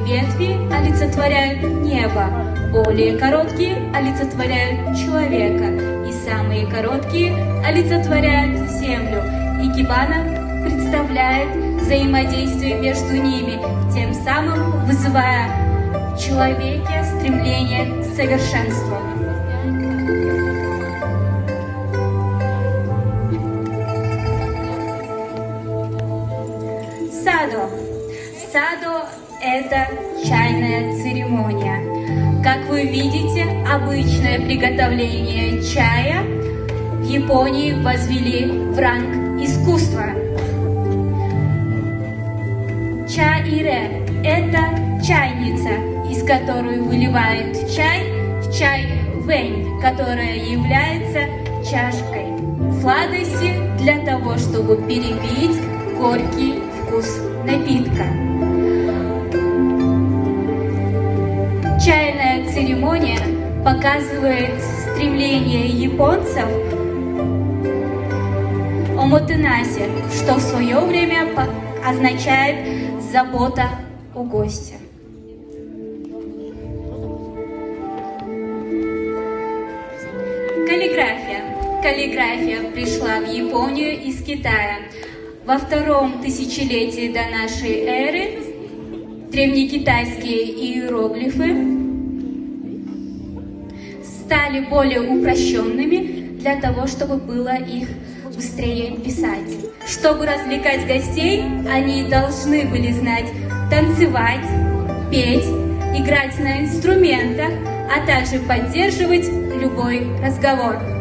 ветви олицетворяют небо, более короткие олицетворяют человека, и самые короткие олицетворяют землю. Икебана представляет взаимодействие между ними, тем самым вызывая в человеке стремление к совершенству. Садо. Садо – это чайная церемония. Как вы видите, обычное приготовление чая в Японии возвели в ранг искусства. Чаире – это чайница, из которой выливают чай в чай-вэнь, которая является чашкой сладости для того, чтобы перебить горький вкус напитка. Чайная церемония показывает стремление японцев омотенаси, что в свое время означает забота о госте. Каллиграфия. Каллиграфия пришла в Японию из Китая. Во втором тысячелетии до нашей эры древнекитайские иероглифы стали более упрощенными для того, чтобы было их быстрее писать. Чтобы развлекать гостей, они должны были знать танцевать, петь, играть на инструментах, а также поддерживать любой разговор.